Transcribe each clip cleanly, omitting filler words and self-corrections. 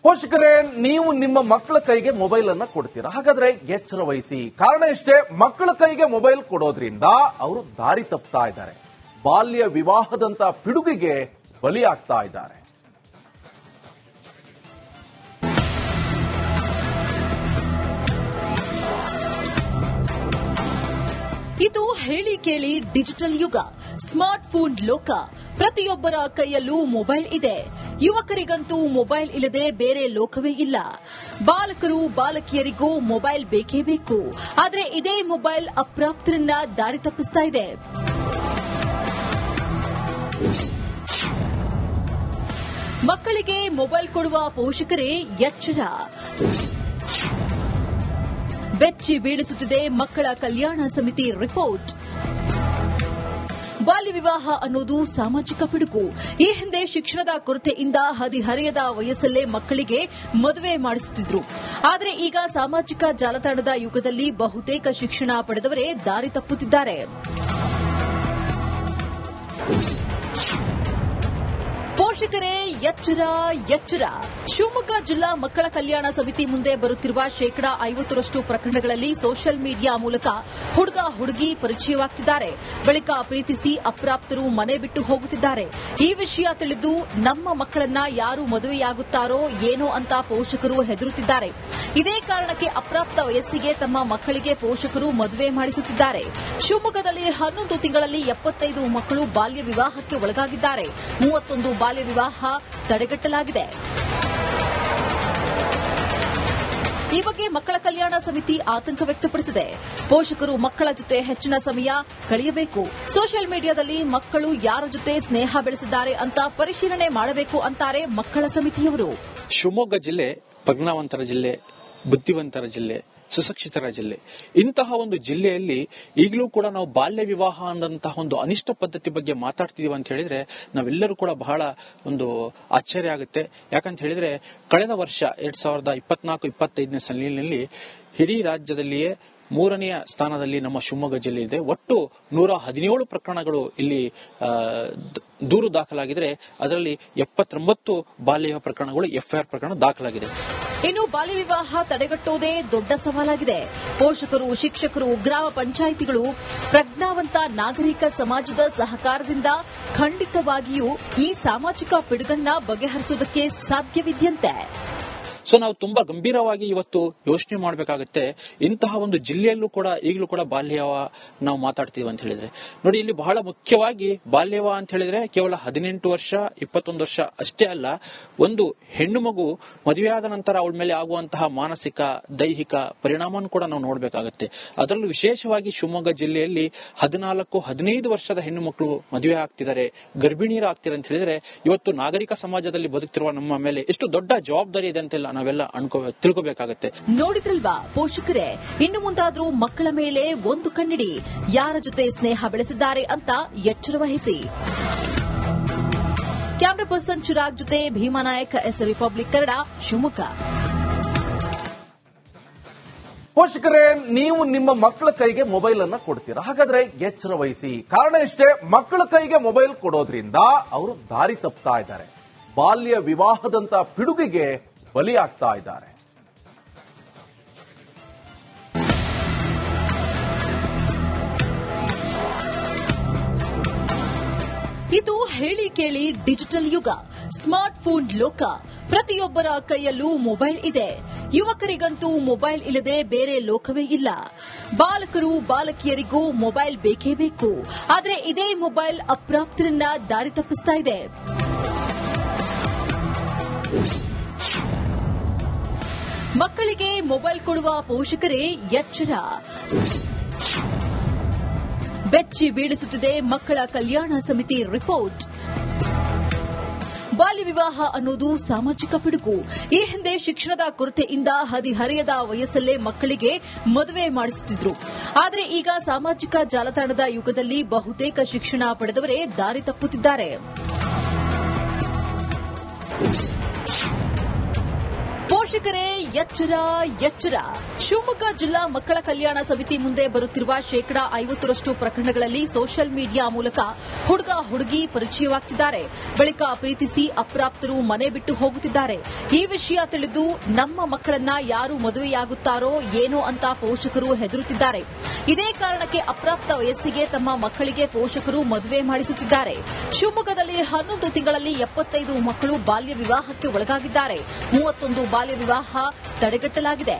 ಪೋಷಕರೇ, ನೀವು ನಿಮ್ಮ ಮಕ್ಕಳ ಕೈಗೆ ಮೊಬೈಲ್ ಅನ್ನ ಕೊಡ್ತೀರಾ. ಹಾಗಾದ್ರೆ ಎಚ್ಚರ ವಹಿಸಿ. ಕಾರಣ ಇಷ್ಟೇ, ಮಕ್ಕಳ ಕೈಗೆ ಮೊಬೈಲ್ ಕೊಡೋದ್ರಿಂದ ಅವರು ದಾರಿ ತಪ್ತಾ ಇದ್ದಾರೆ, ಬಾಲ್ಯ ವಿವಾಹದಂತ ಪಿಡುಗಿಗೆ ಬಲಿಯಾಗ್ತಾ ಇದ್ದಾರೆ. ಇದು ಹೇಳಿ ಕೇಳಿ ಡಿಜಿಟಲ್ ಯುಗ, ಸ್ಮಾರ್ಟ್ ಫೋನ್ ಲೋಕ. ಪ್ರತಿಯೊಬ್ಬರ ಕೈಯಲ್ಲೂ ಮೊಬೈಲ್ ಇದೆ. ಯುವಕರಿಗಂತೂ ಮೊಬೈಲ್ ಇಲ್ಲದೆ ಬೇರೆ ಲೋಕವೇ ಇಲ್ಲ. ಬಾಲಕರು ಬಾಲಕಿಯರಿಗೂ ಮೊಬೈಲ್ ಬೇಕೇ ಬೇಕು. ಆದರೆ ಇದೇ ಮೊಬೈಲ್ ಅಪ್ರಾಪ್ತರನ್ನ ದಾರಿ ತಪ್ಪಿಸ್ತಾ ಇದೆ. ಮಕ್ಕಳಿಗೆ ಮೊಬೈಲ್ ಕೊಡುವ ಪೋಷಕರೇ ಎಚ್ಚರ. ಬೆಚ್ಚಿ ಬೀಳಿಸುತ್ತಿದೆ ಮಕ್ಕಳ ಕಲ್ಯಾಣ ಸಮಿತಿ ರಿಪೋರ್ಟ್. ಬಾಲ್ಯ ವಿವಾಹ ಅನ್ನೋದು ಸಾಮಾಜಿಕ ಪಿಡುಗು. ಈ ಹಿಂದೆ ಶಿಕ್ಷಣದ ಕೊರತೆಯಿಂದ ಹದಿಹರೆಯದ ವಯಸ್ಸಲ್ಲೇ ಮಕ್ಕಳಿಗೆ ಮದುವೆ ಮಾಡಿಸುತ್ತಿದ್ರು. ಆದರೆ ಈಗ ಸಾಮಾಜಿಕ ಜಾಲತಾಣದ ಯುಗದಲ್ಲಿ ಬಹುತೇಕ ಶಿಕ್ಷಣ ಪಡೆದವರೇ ದಾರಿ ತಪ್ಪುತ್ತಿದ್ದಾರೆ. ಪೋಷಕರೇ ಎಚ್ಚರ ಎಚ್ಚರ. ಶಿವಮೊಗ್ಗ ಜಿಲ್ಲಾ ಮಕ್ಕಳ ಕಲ್ಯಾಣ ಸಮಿತಿ ಮುಂದೆ ಬರುತ್ತಿರುವ 50% ಪ್ರಕರಣಗಳಲ್ಲಿ ಸೋಷಿಯಲ್ ಮೀಡಿಯಾ ಮೂಲಕ ಹುಡುಗ ಹುಡುಗಿ ಪರಿಚಯವಾಗುತ್ತಿದ್ದಾರೆ. ಬಳಿಕ ಪ್ರೀತಿಸಿ ಅಪ್ರಾಪ್ತರು ಮನೆ ಬಿಟ್ಟು ಹೋಗುತ್ತಿದ್ದಾರೆ. ಈ ವಿಷಯ ತಿಳಿದು ನಮ್ಮ ಮಕ್ಕಳನ್ನ ಯಾರು ಮದುವೆಯಾಗುತ್ತಾರೋ ಏನೋ ಅಂತ ಪೋಷಕರು ಹೆದರುತ್ತಿದ್ದಾರೆ. ಇದೇ ಕಾರಣಕ್ಕೆ ಅಪ್ರಾಪ್ತ ವಯಸ್ಸಿಗೆ ತಮ್ಮ ಮಕ್ಕಳಿಗೆ ಪೋಷಕರು ಮದುವೆ ಮಾಡಿಸುತ್ತಿದ್ದಾರೆ. ಶಿವಮೊಗ್ಗದಲ್ಲಿ 11 ತಿಂಗಳಲ್ಲಿ 75 ಮಕ್ಕಳು ಬಾಲ್ಯ ವಿವಾಹಕ್ಕೆ ಒಳಗಾಗಿದ್ದಾರೆ. 31 ಬಾಲ್ಯ ವಿವಾಹ ತಡೆಗಟ್ಟಲಾಗಿದೆ. ಈ ಬಗ್ಗೆ ಮಕ್ಕಳ ಕಲ್ಯಾಣ ಸಮಿತಿ ಆತಂಕ ವ್ಯಕ್ತಪಡಿಸಿದೆ. ಪೋಷಕರು ಮಕ್ಕಳ ಜೊತೆ ಹೆಚ್ಚಿನ ಸಮಯ ಕಳೆಯಬೇಕು. ಸೋಷಿಯಲ್ ಮೀಡಿಯಾದಲ್ಲಿ ಮಕ್ಕಳು ಯಾರ ಜೊತೆ ಸ್ನೇಹ ಬೆಳೆಸಿದ್ದಾರೆ ಅಂತ ಪರಿಶೀಲನೆ ಮಾಡಬೇಕು ಅಂತಾರೆ ಮಕ್ಕಳ ಸಮಿತಿಯವರು. ಶಿವಮೊಗ್ಗ ಜಿಲ್ಲೆ ಪ್ರಜ್ಞಾವಂತರ ಜಿಲ್ಲೆ, ಬುದ್ಧಿವಂತರ ಜಿಲ್ಲೆ, ಸುಶಿಕ್ಷಿತರ ಜಿಲ್ಲೆ. ಇಂತಹ ಒಂದು ಜಿಲ್ಲೆಯಲ್ಲಿ ಈಗಲೂ ಕೂಡ ನಾವು ಬಾಲ್ಯ ವಿವಾಹ ಅನ್ನಂತಹ ಒಂದು ಅನಿಷ್ಟ ಪದ್ಧತಿ ಬಗ್ಗೆ ಮಾತಾಡ್ತಿದೀವಿ ಅಂತ ಹೇಳಿದ್ರೆ ನಾವೆಲ್ಲರೂ ಕೂಡ ಬಹಳ ಒಂದು ಆಶ್ಚರ್ಯ ಆಗುತ್ತೆ. ಯಾಕಂತ ಹೇಳಿದ್ರೆ ಕಳೆದ ವರ್ಷ 2024-25ನೇ ಸಾಲಿನಲ್ಲಿ ಇಡೀ ರಾಜ್ಯದಲ್ಲಿಯೇ 3ನೇ ಸ್ಥಾನದಲ್ಲಿ ನಮ್ಮ ಶಿವಮೊಗ್ಗ ಜಿಲ್ಲೆ ಇದೆ. ಒಟ್ಟು 117 ಪ್ರಕರಣಗಳು ಇಲ್ಲಿ ದೂರು ದಾಖಲಾಗಿದ್ರೆ ಅದರಲ್ಲಿ 79 ಬಾಲ್ಯ ಪ್ರಕರಣಗಳು ಎಫ್ಐಆರ್ ಪ್ರಕರಣ ದಾಖಲಾಗಿದೆ. ಇನ್ನು ಬಾಲ್ಯ ವಿವಾಹ ತಡೆಗಟ್ಟುವುದೇ ದೊಡ್ಡ ಸವಾಲಾಗಿದೆ. ಪೋಷಕರು, ಶಿಕ್ಷಕರು, ಗ್ರಾಮ ಪಂಚಾಯಿತಿಗಳು, ಪ್ರಜ್ಞಾವಂತ ನಾಗರಿಕ ಸಮಾಜದ ಸಹಕಾರದಿಂದ ಖಂಡಿತವಾಗಿಯೂ ಈ ಸಾಮಾಜಿಕ ಪಿಡುಗನ್ನ ಬಗೆಹರಿಸುವುದಕ್ಕೆ ಸಾಧ್ಯವಿದೆಯಂತೆ. ಸೊ ನಾವು ತುಂಬಾ ಗಂಭೀರವಾಗಿ ಇವತ್ತು ಯೋಚನೆ ಮಾಡಬೇಕಾಗುತ್ತೆ. ಇಂತಹ ಒಂದು ಜಿಲ್ಲೆಯಲ್ಲೂ ಕೂಡ ಈಗಲೂ ಕೂಡ ಬಾಲ್ಯವ ನಾವು ಮಾತಾಡ್ತೀವಿ ಅಂತ ಹೇಳಿದ್ರೆ ನೋಡಿ, ಇಲ್ಲಿ ಬಹಳ ಮುಖ್ಯವಾಗಿ ಬಾಲ್ಯವ ಅಂತ ಹೇಳಿದ್ರೆ ಕೇವಲ 18 ವರ್ಷ 21 ವರ್ಷ ಅಷ್ಟೇ ಅಲ್ಲ. ಒಂದು ಹೆಣ್ಣು ಮಗು ಮದುವೆಯಾದ ನಂತರ ಅವಳ ಮೇಲೆ ಆಗುವಂತಹ ಮಾನಸಿಕ ದೈಹಿಕ ಪರಿಣಾಮವನ್ನು ಕೂಡ ನಾವು ನೋಡಬೇಕಾಗುತ್ತೆ. ಅದರಲ್ಲೂ ವಿಶೇಷವಾಗಿ ಶಿವಮೊಗ್ಗ ಜಿಲ್ಲೆಯಲ್ಲಿ 14-15 ವರ್ಷದ ಹೆಣ್ಣು ಮಕ್ಕಳು ಮದುವೆ ಆಗ್ತಿದ್ದಾರೆ, ಗರ್ಭಿಣಿಯರು ಆಗ್ತಿದ್ದಾರೆ ಅಂತ ಹೇಳಿದ್ರೆ ಇವತ್ತು ನಾಗರಿಕ ಸಮಾಜದಲ್ಲಿ ಬದುಕ್ತಿರುವ ನಮ್ಮ ಮೇಲೆ ಎಷ್ಟು ದೊಡ್ಡ ಜವಾಬ್ದಾರಿ ಇದೆ ಅಂತೆಲ್ಲ ನಾವೆಲ್ಲ ತಿಳ್ಕೋಬೇಕಾಗತ್ತೆ. ನೋಡಿದ್ರಲ್ವಾ ಪೋಷಕರೇ, ಇನ್ನು ಮುಂದಾದ್ರೂ ಮಕ್ಕಳ ಮೇಲೆ ಒಂದು ಕಣ್ಣಿಡಿ. ಯಾರ ಜೊತೆ ಸ್ನೇಹ ಬೆಳೆಸಿದ್ದಾರೆ ಅಂತ ಎಚ್ಚರ ವಹಿಸಿ. ಕ್ಯಾಮರಾ ಪರ್ಸನ್ ಚಿರಾಗ್ ಜೊತೆ ಭೀಮಾನಾಯಕ್, ಎಸ್ ರಿಪಬ್ಲಿಕ್ ಕನ್ನಡ, ಶಿವಮೊಗ್ಗ. ಪೋಷಕರೇ, ನೀವು ನಿಮ್ಮ ಮಕ್ಕಳ ಕೈಗೆ ಮೊಬೈಲ್ ಅನ್ನ ಕೊಡ್ತೀರಾ. ಹಾಗಾದ್ರೆ ಎಚ್ಚರ ವಹಿಸಿ. ಕಾರಣ ಇಷ್ಟೇ, ಮಕ್ಕಳ ಕೈಗೆ ಮೊಬೈಲ್ ಕೊಡೋದ್ರಿಂದ ಅವರು ದಾರಿ ತಪ್ತಾ ಇದ್ದಾರೆ, ಬಾಲ್ಯ ವಿವಾಹದಂತ ಪಿಡುಗಿಗೆ ಬಲಿಯಾಗ್ತಾ ಇದ್ದಾರೆ. ಇದು ಹೇಳಿ ಕೇಳಿ ಡಿಜಿಟಲ್ ಯುಗ, ಸ್ಮಾರ್ಟ್ ಫೋನ್ ಲೋಕ. ಪ್ರತಿಯೊಬ್ಬರ ಕೈಯಲ್ಲೂ ಮೊಬೈಲ್ ಇದೆ. ಯುವಕರಿಗಂತೂ ಮೊಬೈಲ್ ಇಲ್ಲದೆ ಬೇರೆ ಲೋಕವೇ ಇಲ್ಲ. ಬಾಲಕರು ಬಾಲಕಿಯರಿಗೂ ಮೊಬೈಲ್ ಬೇಕೇ ಬೇಕು. ಆದರೆ ಇದೇ ಮೊಬೈಲ್ ಅಪ್ರಾಪ್ತರನ್ನ ದಾರಿ ತಪ್ಪಿಸ್ತಾ ಇದೆ. ಮಕ್ಕಳಿಗೆ ಮೊಬೈಲ್ ಕೊಡುವ ಪೋಷಕರೇ ಎಚ್ಚರ. ಬೆಚ್ಚಿ ಬೀಳಿಸುತ್ತಿದೆ ಮಕ್ಕಳ ಕಲ್ಯಾಣ ಸಮಿತಿ ರಿಪೋರ್ಟ್. ಬಾಲ್ಯ ವಿವಾಹ ಅನ್ನೋದು ಸಾಮಾಜಿಕ ಪಿಡುಗು. ಈ ಹಿಂದೆ ಶಿಕ್ಷಣದ ಕೊರತೆಯಿಂದ ಹದಿಹರೆಯದ ವಯಸ್ಸಲ್ಲೇ ಮಕ್ಕಳಿಗೆ ಮದುವೆ ಮಾಡಿಸುತ್ತಿದ್ರು. ಆದರೆ ಈಗ ಸಾಮಾಜಿಕ ಜಾಲತಾಣದ ಯುಗದಲ್ಲಿ ಬಹುತೇಕ ಶಿಕ್ಷಣ ಪಡೆದವರೇ ದಾರಿ ತಪ್ಪುತ್ತಿದ್ದಾರೆ. ಪೋಷಕರೇ ಎಚ್ಚರ ಎಚ್ಚರ. ಶಿವಮೊಗ್ಗ ಜಿಲ್ಲಾ ಮಕ್ಕಳ ಕಲ್ಯಾಣ ಸಮಿತಿ ಮುಂದೆ ಬರುತ್ತಿರುವ 50% ಪ್ರಕರಣಗಳಲ್ಲಿ ಸೋಷಿಯಲ್ ಮೀಡಿಯಾ ಮೂಲಕ ಹುಡುಗ ಹುಡುಗಿ ಪರಿಚಯವಾಗ್ತಿದ್ದಾರೆ. ಬಳಿಕ ಪ್ರೀತಿಸಿ ಅಪ್ರಾಪ್ತರು ಮನೆ ಬಿಟ್ಟು ಹೋಗುತ್ತಿದ್ದಾರೆ. ಈ ವಿಷಯ ತಿಳಿದು ನಮ್ಮ ಮಕ್ಕಳನ್ನ ಯಾರು ಮದುವೆಯಾಗುತ್ತಾರೋ ಏನೋ ಅಂತ ಪೋಷಕರು ಹೆದರುತ್ತಿದ್ದಾರೆ. ಇದೇ ಕಾರಣಕ್ಕೆ ಅಪ್ರಾಪ್ತ ವಯಸ್ಸಿಗೆ ತಮ್ಮ ಮಕ್ಕಳಿಗೆ ಪೋಷಕರು ಮದುವೆ ಮಾಡಿಸುತ್ತಿದ್ದಾರೆ. ಶಿವಮೊಗ್ಗದಲ್ಲಿ 11 ತಿಂಗಳಲ್ಲಿ 75 ಮಕ್ಕಳು ಬಾಲ್ಯ ವಿವಾಹಕ್ಕೆ ಒಳಗಾಗಿದ್ದಾರೆ. 31 ಬಾಲ್ಯ ವಿವಾಹ ತಡೆಗಟ್ಟಲಾಗಿದೆ.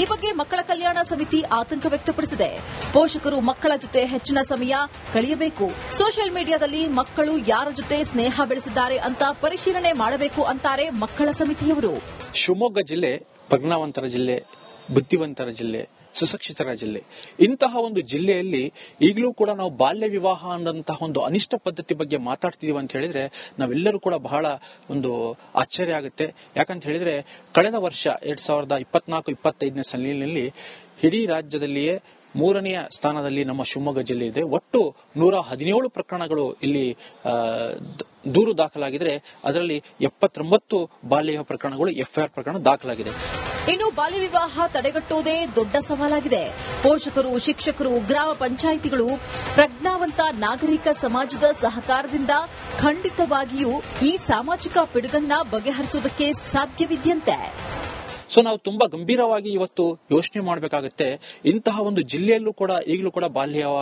ಈ ಬಗ್ಗೆ ಮಕ್ಕಳ ಕಲ್ಯಾಣ ಸಮಿತಿ ಆತಂಕ ವ್ಯಕ್ತಪಡಿಸಿದೆ. ಪೋಷಕರು ಮಕ್ಕಳ ಜೊತೆ ಹೆಚ್ಚಿನ ಸಮಯ ಕಳೆಯಬೇಕು. ಸೋಷಿಯಲ್ ಮೀಡಿಯಾದಲ್ಲಿ ಮಕ್ಕಳು ಯಾರ ಜೊತೆ ಸ್ನೇಹ ಬೆಳೆಸಿದ್ದಾರೆ ಅಂತ ಪರಿಶೀಲನೆ ಮಾಡಬೇಕು ಅಂತಾರೆ ಮಕ್ಕಳ ಸಮಿತಿಯವರು. ಶಿವಮೊಗ್ಗ ಜಿಲ್ಲೆ ಪ್ರಜ್ಞಾವಂತರ ಜಿಲ್ಲೆ, ಬುದ್ಧಿವಂತರ ಜಿಲ್ಲೆ, ಸುಶಿಕ್ಷಿತರ ಜಿಲ್ಲೆ. ಇಂತಹ ಒಂದು ಜಿಲ್ಲೆಯಲ್ಲಿ ಈಗಲೂ ಕೂಡ ನಾವು ಬಾಲ್ಯ ವಿವಾಹ ಅನ್ನಂತಹ ಒಂದು ಅನಿಷ್ಟ ಪದ್ಧತಿ ಬಗ್ಗೆ ಮಾತಾಡ್ತಿದೀವಿ ಅಂತ ಹೇಳಿದ್ರೆ ನಾವೆಲ್ಲರೂ ಕೂಡ ಬಹಳ ಒಂದು ಆಶ್ಚರ್ಯ ಆಗುತ್ತೆ. ಯಾಕಂತ ಹೇಳಿದ್ರೆ ಕಳೆದ ವರ್ಷ 2024-25ನೇ ಸಾಲಿನಲ್ಲಿ ಇಡೀ ರಾಜ್ಯದಲ್ಲಿಯೇ 3ನೇ ಸ್ಥಾನದಲ್ಲಿ ನಮ್ಮ ಶಿವಮೊಗ್ಗ ಜಿಲ್ಲೆ ಇದೆ. ಒಟ್ಟು 117 ಪ್ರಕರಣಗಳು ಇಲ್ಲಿ ದೂರು ದಾಖಲಾಗಿದ್ರೆ ಅದರಲ್ಲಿ 79 ಬಾಲ್ಯ ಪ್ರಕರಣಗಳು ಎಫ್ಐಆರ್ ಪ್ರಕರಣ ದಾಖಲಾಗಿದೆ. ಇನ್ನು ಬಾಲ್ಯ ವಿವಾಹ ತಡೆಗಟ್ಟುವುದೇ ದೊಡ್ಡ ಸವಾಲಾಗಿದೆ. ಪೋಷಕರು, ಶಿಕ್ಷಕರು, ಗ್ರಾಮ ಪಂಚಾಯಿತಿಗಳು, ಪ್ರಜ್ಞಾವಂತ ನಾಗರಿಕ ಸಮಾಜದ ಸಹಕಾರದಿಂದ ಖಂಡಿತವಾಗಿಯೂ ಈ ಸಾಮಾಜಿಕ ಪಿಡುಗನ್ನ ಬಗೆಹರಿಸುವುದಕ್ಕೆ ಸಾಧ್ಯವಿದೆಯಂತೆ. ಸೊ ನಾವು ತುಂಬಾ ಗಂಭೀರವಾಗಿ ಇವತ್ತು ಯೋಚನೆ ಮಾಡಬೇಕಾಗುತ್ತೆ. ಇಂತಹ ಒಂದು ಜಿಲ್ಲೆಯಲ್ಲೂ ಕೂಡ ಈಗಲೂ ಕೂಡ ಬಾಲ್ಯವ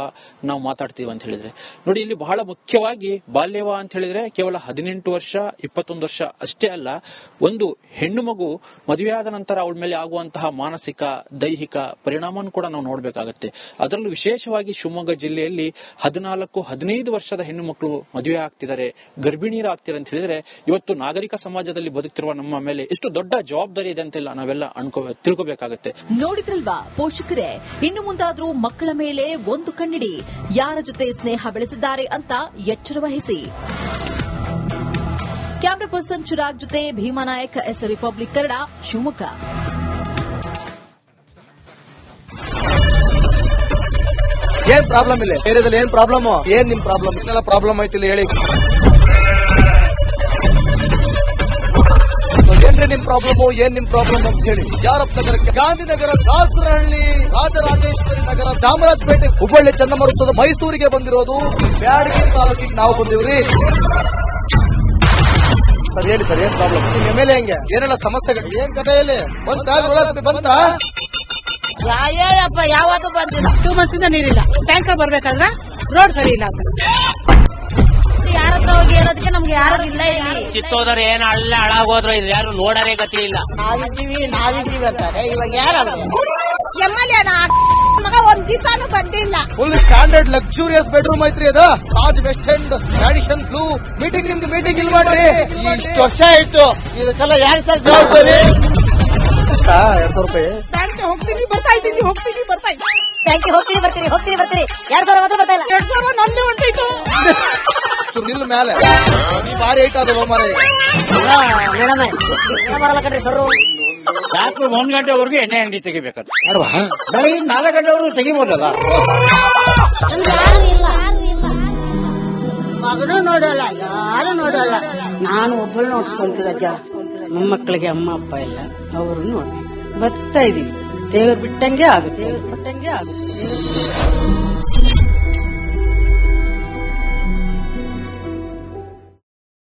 ನಾವು ಮಾತಾಡ್ತೀವಿ ಅಂತ ಹೇಳಿದ್ರೆ ನೋಡಿ, ಇಲ್ಲಿ ಬಹಳ ಮುಖ್ಯವಾಗಿ ಬಾಲ್ಯವ ಅಂತ ಹೇಳಿದ್ರೆ ಕೇವಲ 18 ವರ್ಷ 21 ವರ್ಷ ಅಷ್ಟೇ ಅಲ್ಲ, ಒಂದು ಹೆಣ್ಣು ಮಗು ಮದುವೆಯಾದ ನಂತರ ಅವಳ ಮೇಲೆ ಆಗುವಂತಹ ಮಾನಸಿಕ ದೈಹಿಕ ಪರಿಣಾಮವನ್ನು ಕೂಡ ನಾವು ನೋಡಬೇಕಾಗುತ್ತೆ. ಅದರಲ್ಲೂ ವಿಶೇಷವಾಗಿ ಶಿವಮೊಗ್ಗ ಜಿಲ್ಲೆಯಲ್ಲಿ 14-15 ವರ್ಷದ ಹೆಣ್ಣು ಮಕ್ಕಳು ಮದುವೆ ಆಗ್ತಿದ್ದಾರೆ, ಗರ್ಭಿಣಿಯರಾಗ್ತಿದ್ದಾರೆ ಅಂತ ಹೇಳಿದ್ರೆ ಇವತ್ತು ನಾಗರಿಕ ಸಮಾಜದಲ್ಲಿ ಬದುಕ್ತಿರುವ ನಮ್ಮ ಮೇಲೆ ಎಷ್ಟು ದೊಡ್ಡ ಜವಾಬ್ದಾರಿ ಇದೆ ಅಂತೆಲ್ಲ ನಾವೆಲ್ಲ ತಿಳ್ಕೋಬೇಕಾಗುತ್ತೆ. ನೋಡಿದ್ರಲ್ವಾ ಪೋಷಕರೇ, ಇನ್ನು ಮುಂದಾದ್ರೂ ಮಕ್ಕಳ ಮೇಲೆ ಒಂದು ಕಣ್ಣಿಡಿ. ಯಾರ ಜೊತೆ ಸ್ನೇಹ ಬೆಳೆಸಿದ್ದಾರೆ ಅಂತ ಎಚ್ಚರ ವಹಿಸಿ. ಕ್ಯಾಮರಾ ಪರ್ಸನ್ ಚಿರಾಗ್ ಜೊತೆ ಭೀಮಾನಾಯಕ್, ಎಸ್ ರಿಪಬ್ಲಿಕ್ ಕನ್ನಡ, ಶಿವಮೊಗ್ಗ. ಏನ್ ಪ್ರಾಬ್ಲಮ್ ಇಲ್ಲ ಏರಿಯಾದಲ್ಲಿ? ಏನ್ ಪ್ರಾಬ್ಲಮ್? ಏನ್ ನಿಮ್ ಪ್ರಾಬ್ಲಮ್? ಇದೆಲ್ಲ ಪ್ರಾಬ್ಲಮ್ ಐತಿಲ್ಲ ಹೇಳಿ. ಏನ್ರಿ ನಿಮ್ ಪ್ರಾಬ್ಲಮ್? ಏನ್ ನಿಮ್ ಪ್ರಾಬ್ಲಮ್ ಅಂತ ಹೇಳಿ. ಯಾರಪ್ಪ ನಗರಕ್ಕೆ? ಗಾಂಧಿನಗರ, ದಾಸರಹಳ್ಳಿ, ರಾಜರಾಜೇಶ್ವರಿ ನಗರ, ಚಾಮರಾಜಪೇಟೆ, ಹುಬ್ಬಳ್ಳಿ, ಚನ್ನಮರುತ್ತದ, ಮೈಸೂರಿಗೆ ಬಂದಿರೋದು. ಬ್ಯಾಡಗಿ ತಾಲೂಕಿಗೆ ನಾವು ಬಂದಿವ್ರಿ. ಸರ್ ಹೇಳಿ ಸರ್, ಏನ್ ಪ್ರಾಬ್ಲಮ್? ನಿಮ್ ಎಮ್ಎಲ್ಎ ಹೆಂಗೆ? ಏನೆಲ್ಲ ಸಮಸ್ಯೆಗಳು? ಏನ್ ಕಥೆಯಲ್ಲಿ ಬಂತ? ಅಯ್ಯಪ್ಪ ಯಾವತ್ತೂ ಬಂದಿಲ್ಲ. 2 months ಇಂದ ನೀರಿಲ್ಲ. ಟ್ಯಾಂಕರ್ ಬರ್ಬೇಕಾದ್ರೆ ರೋಡ್ ಸರಿ ಇಲ್ಲ ಅಂತ ಯಾರ ಹತ್ರ ಹೋಗಿ ಹೇಳೋದಕ್ಕೆ ನಮ್ಗೆ ಯಾರು ಇಲ್ಲ. ಇಲ್ಲಿ ಕಿತ್ತೋದ್ರೆ ಏನ್ ಹಾಳಾಗೋದ್ರು ಇದು ಯಾರು ನೋಡರೇ ಗತಿ ಇಲ್ಲ. ನಾವಿದ್ದೀವಿ ಅಂತಾರೆ. ಇವಾಗ ಯಾರು ಎಮ್ಎಲ್ಎ ಮಗ ಒಂದ್ ದಿವಸನೂ ಬಂದಿಲ್ಲ. ಫುಲ್ ಸ್ಟ್ಯಾಂಡರ್ಡ್ ಲಕ್ಸುರಿಯಸ್ ಬೆಡ್ರೂಮ್ ಐತ್ರಿ ಅದು. Taj west end tradition blue. Meeting ನಿಮ್ದು ಮೀಟಿಂಗ್ ಇಲ್ಲಿ ಮಾಡ್ರಿ. ಇಷ್ಟು ವರ್ಷ ಆಯ್ತು, ಇದಕ್ಕೆಲ್ಲ ಯಾರು ಸರ್ ಜವಾಬ್ದಾರಿ? 2,000 ರೂಪಾಯಿ ಬ್ಯಾಂಕ್ ಹೋಗ್ತೀನಿ ಬರ್ತಾ ಇದ್ದೀನಿ. ಬ್ಯಾಂಕಿಗೆ ಹೋಗ್ತೀನಿ ಬರ್ತೀನಿ 2,000 ಮಾತ್ರ ಬರ್ತಾ ಇಲ್ಲ. 2,000 ನಂದು ಹೊಂಟೈತು. ನಿಲ್ ಮೇಲೆ ಭಾರಿ ಐಟ್ ಅದು ಮಾರ. ಮೇಡಮ್ ಬರಲ್ಲ ಕಣ್ರಿ ಸರ್. ರಾತ್ರಿ 1 ಗಂಟೆವರೆಗೂ ಎಣ್ಣೆ ಅಂಗಡಿ ತೆಗಿಬೇಕಾದ್ರೆ ಬೆಳಗ್ಗೆ 4 ಗಂಟೆವರೆಗೂ ತೆಗಿಬೋದಲ್ಲ. ಮಗನೂ ನೋಡಲ್ಲ, ಯಾರು ನೋಡಲ್ಲ. ನಾನು ಒಬ್ಬಳು ನೋಡ್ಸ್ಕೊಂತೀರಜ್ಜ. ನಮ್ಮ ಮಕ್ಕಳಿಗೆ ಅಮ್ಮ ಅಪ್ಪ ಇಲ್ಲ, ಅವರು ನೋಡಿ ಬರ್ತಾ ಇದೀವಿ. ದೇವ್ರು ಬಿಟ್ಟಂಗೆ ಆಗುತ್ತೆ.